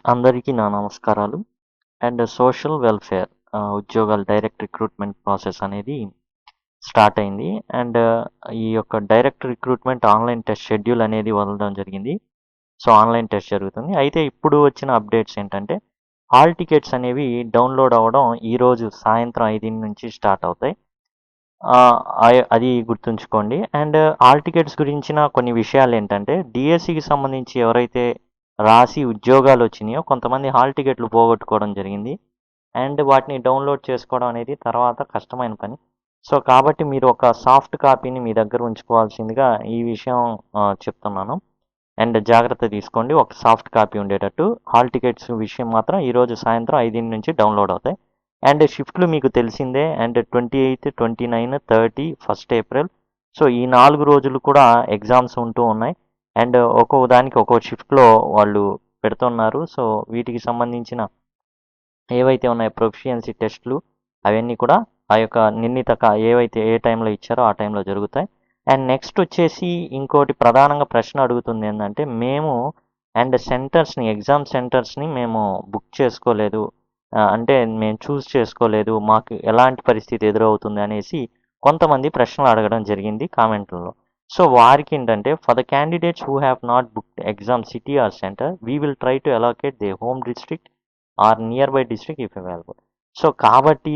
అందరికీ నా నమస్కారాలు. అండ్ సోషల్ వెల్ఫేర్ ఉద్యోగాల డైరెక్ట్ రిక్రూట్మెంట్ ప్రాసెస్ అనేది స్టార్ట్ అయింది. అండ్ ఈ యొక్క direct recruitment online test schedule అనేది వదలడం జరిగింది. సో ఆన్లైన్ టెస్ట్ జరుగుతుంది. అయితే ఇప్పుడు వచ్చిన అప్డేట్స్ ఏంటంటే హాల్ టికెట్స్ అనేవి డౌన్లోడ్ అవ్వడం ఈరోజు సాయంత్రం 5 నుంచి స్టార్ట్ అవుతాయి. అది గుర్తుంచుకోండి. అండ్ హాల్ టికెట్స్ గురించిన కొన్ని విషయాలు ఏంటంటే డిఎస్సికి సంబంధించి ఎవరైతే రాసి ఉద్యోగాలు వచ్చినాయో కొంతమంది హాల్ టికెట్లు పోగొట్టుకోవడం జరిగింది. అండ్ వాటిని డౌన్లోడ్ చేసుకోవడం అనేది తర్వాత కష్టమైన పని. సో కాబట్టి మీరు ఒక సాఫ్ట్ కాపీని మీ దగ్గర ఉంచుకోవాల్సిందిగా ఈ విషయం చెప్తున్నాను. అండ్ జాగ్రత్త తీసుకోండి, ఒక సాఫ్ట్ కాపీ ఉండేటట్టు. హాల్ టికెట్స్ విషయం మాత్రం ఈరోజు సాయంత్రం 5 నుంచి డౌన్లోడ్ అవుతాయి. అండ్ షిఫ్ట్లు మీకు తెలిసిందే. And 28, 29, 30, 1 April. సో ఈ 4 రోజులు కూడా ఎగ్జామ్స్ ఉంటూ ఉన్నాయి. అండ్ ఒక్కొక్క దానికి ఒక్కో షిఫ్ట్లో వాళ్ళు పెడుతున్నారు. సో వీటికి సంబంధించిన ఏవైతే ఉన్నాయో ప్రొఫిషియన్సీ టెస్ట్లు అవన్నీ కూడా ఆ యొక్క నిర్ణీత ఏవైతే ఏ టైంలో ఇచ్చారో ఆ టైంలో జరుగుతాయి. అండ్ నెక్స్ట్ వచ్చేసి ఇంకోటి ప్రధానంగా ప్రశ్న అడుగుతుంది ఏంటంటే మేము అండ్ సెంటర్స్ని ఎగ్జామ్ సెంటర్స్ని మేము బుక్ చేసుకోలేదు, అంటే మేము చూస్ చేసుకోలేదు, మాకు ఎలాంటి పరిస్థితి ఎదురవుతుంది అనేసి కొంతమంది ప్రశ్నలు అడగడం జరిగింది కామెంట్లలో. సో వారికి ఏంటంటే for the candidates who have not booked exam city or centre we will try to allocate their home district or nearby district if available. So కాబట్టి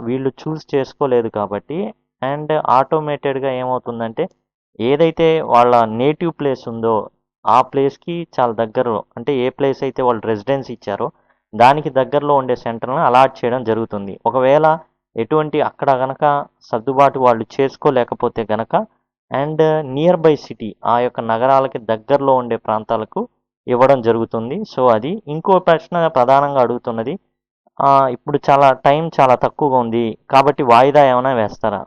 వీళ్ళు చూస్ చేసుకోలేదు కాబట్టి అండ్ ఆటోమేటెడ్గా ఏమవుతుందంటే ఏదైతే వాళ్ళ నేటివ్ ప్లేస్ ఉందో ఆ ప్లేస్కి చాలా దగ్గరలో, అంటే ఏ ప్లేస్ అయితే వాళ్ళు రెసిడెన్స్ ఇచ్చారో దానికి దగ్గరలో ఉండే సెంటర్లను అలాట్ చేయడం జరుగుతుంది. ఒకవేళ ఎటువంటి అక్కడ గనక సర్దుబాటు వాళ్ళు చేసుకోలేకపోతే గనక అండ్ నియర్ బై సిటీ ఆ యొక్క నగరాలకి దగ్గరలో ఉండే ప్రాంతాలకు ఇవ్వడం జరుగుతుంది. సో అది ఇంకో ప్రశ్న ప్రధానంగా అడుగుతున్నది, ఇప్పుడు చాలా తక్కువగా ఉంది కాబట్టి వాయిదా ఏమైనా వేస్తారా?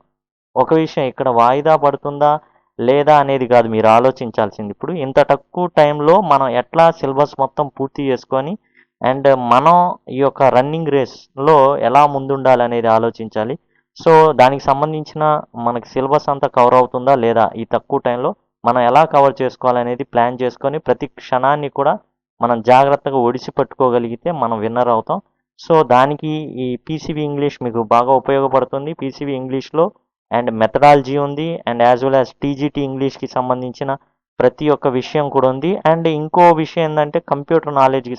ఒక విషయం, ఇక్కడ వాయిదా పడుతుందా లేదా అనేది కాదు మీరు ఆలోచించాల్సింది. ఇప్పుడు ఇంత తక్కువ టైంలో మనం ఎట్లా సిలబస్ మొత్తం పూర్తి చేసుకొని అండ్ మనం ఈ యొక్క రన్నింగ్ రేస్లో ఎలా ముందుండాలి అనేది ఆలోచించాలి. సో దానికి సంబంధించిన మనకి సిలబస్ అంతా కవర్ అవుతుందా లేదా, ఈ తక్కువ టైంలో మనం ఎలా కవర్ చేసుకోవాలనేది ప్లాన్ చేసుకొని ప్రతి క్షణాన్ని కూడా మనం జాగ్రత్తగా ఒడిసి పట్టుకోగలిగితే మనం విన్నర్ అవుతాం. సో దానికి ఈ పీసీబీ ఇంగ్లీష్ మీకు బాగా ఉపయోగపడుతుంది. పీసీబీ ఇంగ్లీష్లో అండ్ మెథడాలజీ ఉంది and as well as TGT ఇంగ్లీష్కి సంబంధించిన ప్రతి ఒక్క విషయం కూడా ఉంది. అండ్ ఇంకో విషయం ఏంటంటే కంప్యూటర్ నాలెడ్జ్కి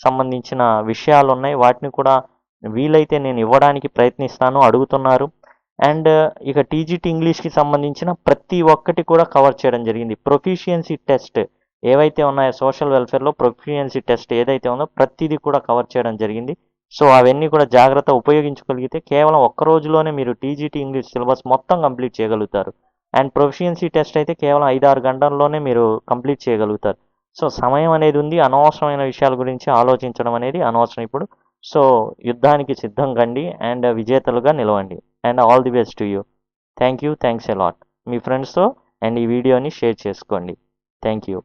సంబంధించిన విషయాలు ఉన్నాయి. వాటిని కూడా వీలైతే నేను ఇవ్వడానికి ప్రయత్నిస్తాను, అడుగుతున్నారు. అండ్ ఇక టీజీటీ ఇంగ్లీష్కి సంబంధించిన ప్రతి ఒక్కటి కూడా కవర్ చేయడం జరిగింది. ప్రొఫిషియన్సీ టెస్ట్ ఏవైతే ఉన్నాయో సోషల్ వెల్ఫేర్లో ప్రొఫిషియన్సీ టెస్ట్ ఏదైతే ఉందో ప్రతిదీ కూడా కవర్ చేయడం జరిగింది. సో అవన్నీ కూడా జాగ్రత్త ఉపయోగించుకోగలిగితే కేవలం ఒక్క రోజులోనే మీరు టీజీటీ ఇంగ్లీష్ సిలబస్ మొత్తం కంప్లీట్ చేయగలుగుతారు. అండ్ ప్రొఫిషియన్సీ టెస్ట్ అయితే కేవలం 5-6 గంటల్లోనే మీరు కంప్లీట్ చేయగలుగుతారు. సో సమయం అనేది ఉంది. అనవసరమైన విషయాల గురించి ఆలోచించడం అనేది అనవసరం ఇప్పుడు. సో యుద్ధానికి సిద్ధం కండి అండ్ విజేతలుగా నిలవండి. And all the best to you. Thanks a lot. మీ ఫ్రెండ్స్తో అండ్ ఈ వీడియోని షేర్ చేసుకోండి. Thank you.